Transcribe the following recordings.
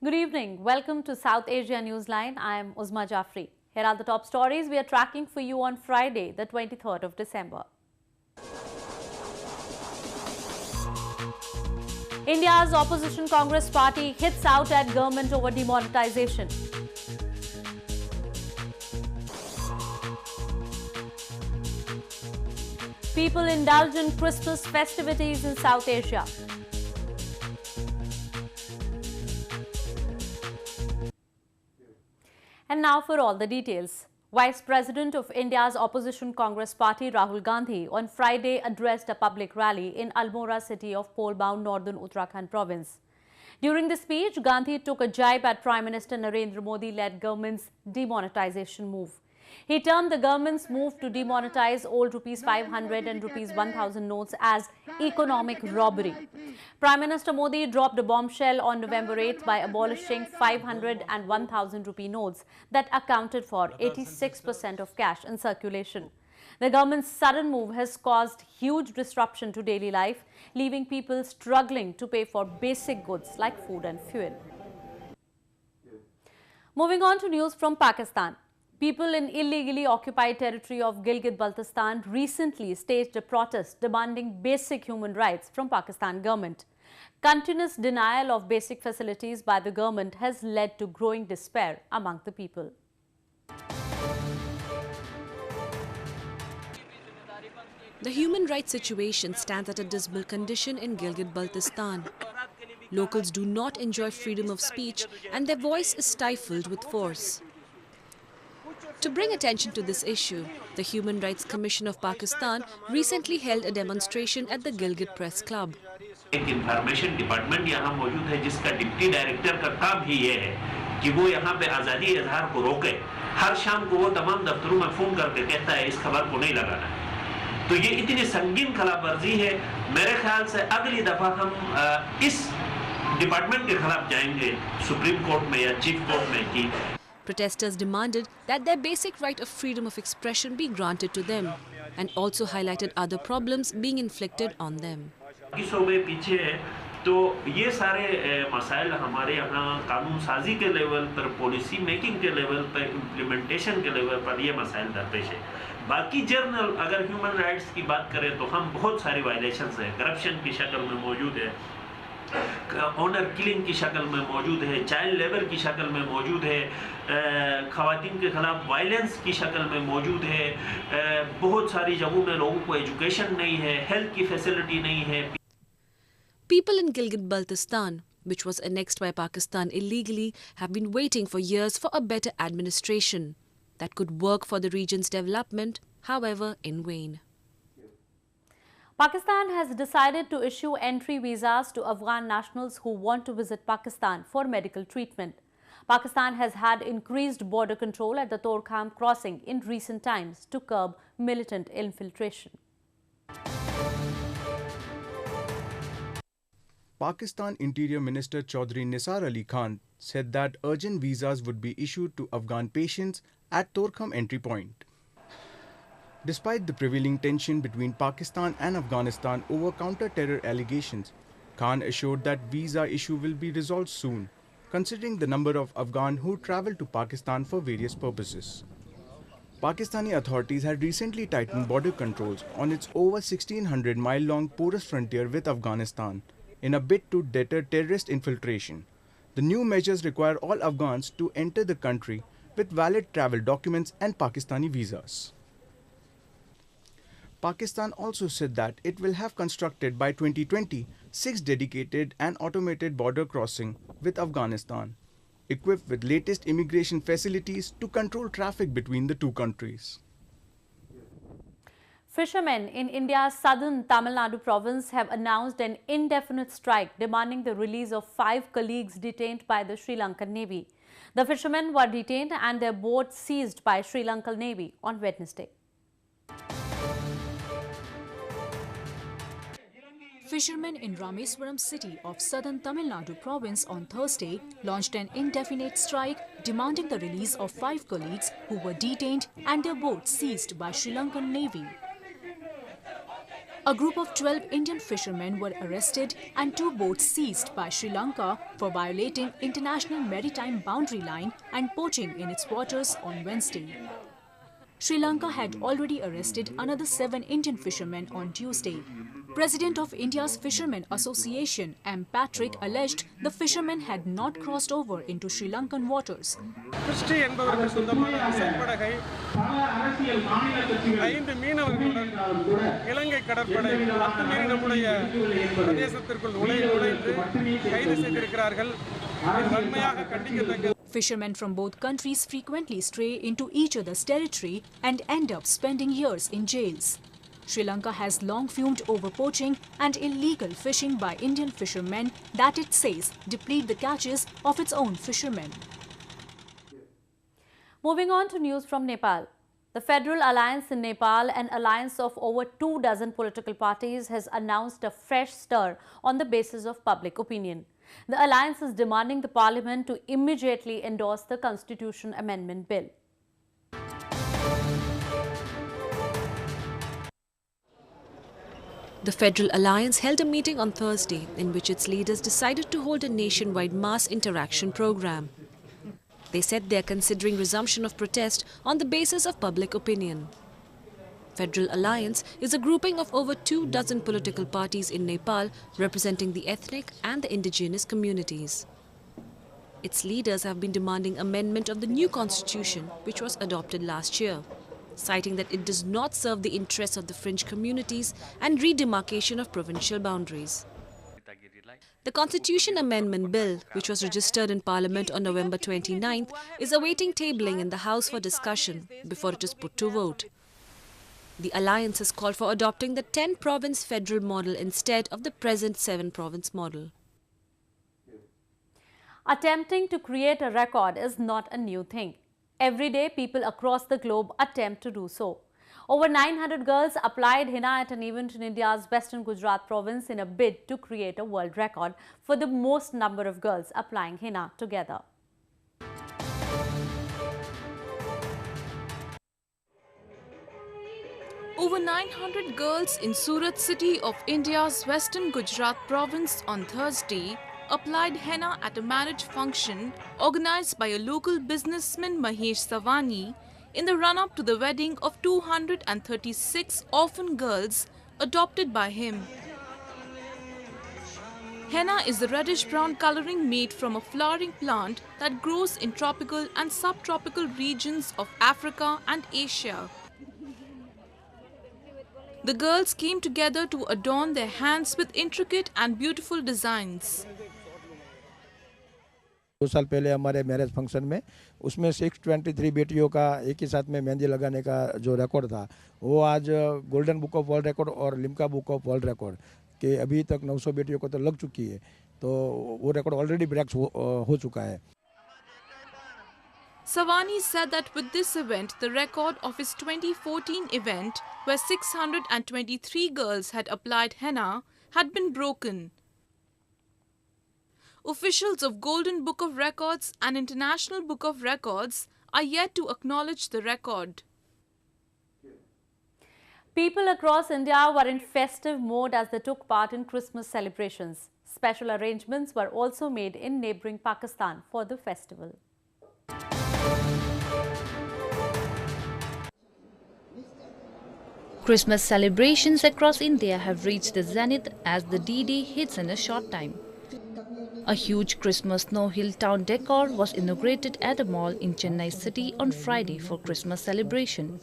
Good evening. Welcome to South Asia Newsline. I am Uzma Jafri. Here are the top stories we are tracking for you on Friday, the 23rd of December. India's opposition Congress party hits out at government over demonetization. People indulge in Christmas festivities in South Asia. And now for all the details. Vice President of India's opposition Congress party Rahul Gandhi on Friday addressed a public rally in Almora city of pole-bound northern Uttarakhand province. During the speech, Gandhi took a jibe at Prime Minister Narendra Modi-led government's demonetization move. He termed the government's move to demonetize old Rs 500 and Rs 1000 notes as economic robbery. Prime Minister Modi dropped a bombshell on November 8th by abolishing 500 and 1000 rupee notes that accounted for 86% of cash in circulation. The government's sudden move has caused huge disruption to daily life, leaving people struggling to pay for basic goods like food and fuel. Moving on to news from Pakistan. People in illegally occupied territory of Gilgit-Baltistan recently staged a protest demanding basic human rights from Pakistan government. Continuous denial of basic facilities by the government has led to growing despair among the people. The human rights situation stands at a dismal condition in Gilgit-Baltistan. Locals do not enjoy freedom of speech and their voice is stifled with force. To bring attention to this issue, the Human Rights Commission of Pakistan recently held a demonstration at the Gilgit Press Club. एक information department यहाँ मौजूद है जिसका deputy director का काम ही ये है कि वो यहाँ पे आज़ादी इजहार को रोके। हर शाम को वो तमाम दफ्तरों में फ़ोन करके कहता है इस खबर को नहीं लगाना। तो ये इतनी संगीन खिलाफवर्जी है, मेरे ख्याल से अगली दफ़ा हम इस डिपार्टमेंट के खिलाफ जाएंगे सुप्रीम कोर्ट में या चीफ कोर्ट में कि Protesters demanded that their basic right of freedom of expression be granted to them and also highlighted other problems being inflicted on them. पीछे है तो ये सारे मसाइल हमारे यहाँ कानून साजी के लेवल पर, पॉलिसी मेकिंग के लेवल पर, इम्प्लीमेंटेशन के लेवल पर ये मसाइल दरपेश है। बाकी जर्नल अगर ह्यूमन राइट्स की बात करें तो हम बहुत सारी वायलेशंस हैं, करप्शन की शक्ल में मौजूद है, ऑनर किलिंग की शक्ल में मौजूद है, चाइल्ड लेबर की शक्ल में मौजूद है, ख़वातीन के खिलाफ वायलेंस की शक्ल में मौजूद है, बहुत सारी जगहों में लोगों को एजुकेशन नहीं है, हेल्थ की फैसिलिटी नहीं है। People in Gilgit-Baltistan, which was annexed by Pakistan illegally, have been waiting for years for a better administration that could work for the region's development, however, in vain. Pakistan has decided to issue entry visas to Afghan nationals who want to visit Pakistan for medical treatment. Pakistan has had increased border control at the Torkham crossing in recent times to curb militant infiltration. Pakistan Interior Minister Chaudhry Nisar Ali Khan said that urgent visas would be issued to Afghan patients at Torkham entry point. Despite the prevailing tension between Pakistan and Afghanistan over counter-terror allegations, Khan assured that visa issue will be resolved soon, considering the number of Afghans who travel to Pakistan for various purposes. Pakistani authorities had recently tightened border controls on its over 1,600-mile-long porous frontier with Afghanistan in a bid to deter terrorist infiltration. The new measures require all Afghans to enter the country with valid travel documents and Pakistani visas. Pakistan also said that it will have constructed by 2020 6 dedicated and automated border crossing with Afghanistan, equipped with latest immigration facilities to control traffic between the two countries. Fishermen in India's southern Tamil Nadu province have announced an indefinite strike demanding the release of 5 colleagues detained by the Sri Lankan Navy. The fishermen were detained and their boat seized by Sri Lankan Navy on Wednesday. Fishermen in Rameswaram city of southern Tamil Nadu province on Thursday launched an indefinite strike demanding the release of 5 colleagues who were detained and their boats seized by Sri Lankan Navy. A group of 12 Indian fishermen were arrested and 2 boats seized by Sri Lanka for violating international maritime boundary line and poaching in its waters on Wednesday. Sri Lanka had already arrested another 7 Indian fishermen on Tuesday. President of India's Fishermen Association, M. Patrick, alleged the fishermen had not crossed over into Sri Lankan waters. Fishermen from both countries frequently stray into each other's territory and end up spending years in jails. Sri Lanka has long fumed over poaching and illegal fishing by Indian fishermen that it says deplete the catches of its own fishermen. Moving on to news from Nepal. The Federal Alliance in Nepal, an alliance of over 24 political parties, has announced a fresh stir on the basis of public opinion. The alliance is demanding the parliament to immediately endorse the Constitution Amendment Bill. The Federal Alliance held a meeting on Thursday in which its leaders decided to hold a nationwide mass interaction program. They said they are considering resumption of protest on the basis of public opinion. Federal Alliance is a grouping of over 24 political parties in Nepal representing the ethnic and the indigenous communities. Its leaders have been demanding amendment of the new constitution which was adopted last year, citing that it does not serve the interests of the fringe communities and redemarcation of provincial boundaries. The Constitution Amendment Bill, which was registered in Parliament on November 29th, is awaiting tabling in the House for discussion before it is put to vote. The alliance has called for adopting the 10-province federal model instead of the present 7-province model. Attempting to create a record is not a new thing. Every day, people across the globe attempt to do so. Over 900 girls applied henna at an event in India's western Gujarat province in a bid to create a world record for the most number of girls applying henna together. Over 900 girls in Surat city of India's western Gujarat province on Thursday applied henna at a marriage function organized by a local businessman Mahesh Savani in the run-up to the wedding of 236 orphan girls adopted by him. Henna is the reddish-brown coloring made from a flowering plant that grows in tropical and subtropical regions of Africa and Asia. The girls came together to adorn their hands with intricate and beautiful designs. 2 साल पहले हमारे marriage function में उसमें 623 बेटियों का एक ही साथ में मेहंदी लगाने का जो रिकॉर्ड था वो आज golden book of world record और Limca book of world record के अभी तक 900 बेटियों को तो लग चुकी है तो वो रिकॉर्ड ऑलरेडी ब्रेक हो चुका है. Savani said that with this event, the record of his 2014 event, where 623 girls had applied henna, had been broken. Officials of Golden Book of Records and International Book of Records are yet to acknowledge the record. People across India were in festive mode as they took part in Christmas celebrations. Special arrangements were also made in neighbouring Pakistan for the festival. Christmas celebrations across India have reached the zenith as the D-Day hits in a short time. A huge Christmas snow hill town decor was inaugurated at a mall in Chennai city on Friday for Christmas celebration.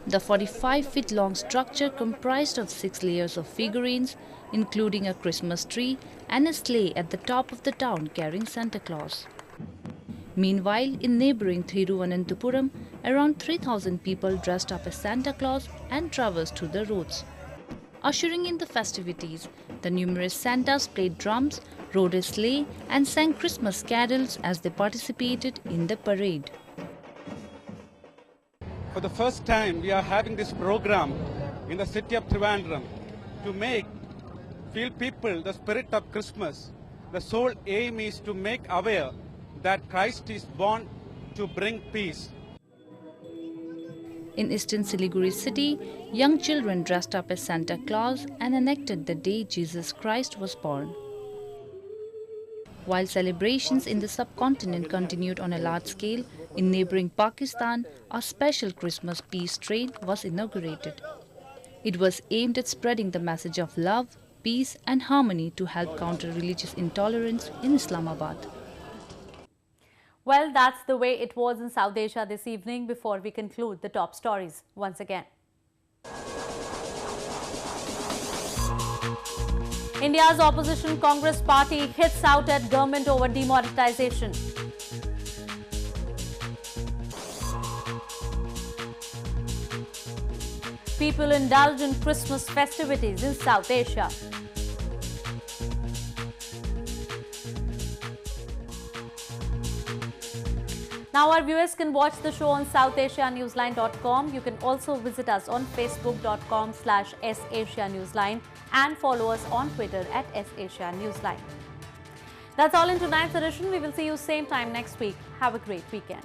The 45-feet-long structure comprised of 6 layers of figurines, including a Christmas tree and a sleigh at the top of the town carrying Santa Claus. Meanwhile, in neighbouring Thiruvananthapuram, around 3,000 people dressed up as Santa Claus and traversed through the roads. Ushering in the festivities, the numerous Santas played drums, rode a sleigh and sang Christmas carols as they participated in the parade. For the first time, we are having this program in the city of Trivandrum to feel people the spirit of Christmas. The sole aim is to make aware that Christ is born to bring peace. In eastern Siliguri city, young children dressed up as Santa Claus and enacted the day Jesus Christ was born. While celebrations in the subcontinent continued on a large scale, in neighboring Pakistan, a special Christmas peace train was inaugurated. It was aimed at spreading the message of love, peace and harmony to help counter religious intolerance in Islamabad. Well, that's the way it was in South Asia this evening. Before we conclude, the top stories once again. India's opposition Congress party hits out at government over demonetization. People indulge in Christmas festivities in South Asia. Now our viewers can watch the show on SouthAsiaNewsline.com. You can also visit us on Facebook.com/SAsiaNewsline and follow us on Twitter @SAsiaNewsline. That's all in tonight's edition. We will see you same time next week. Have a great weekend.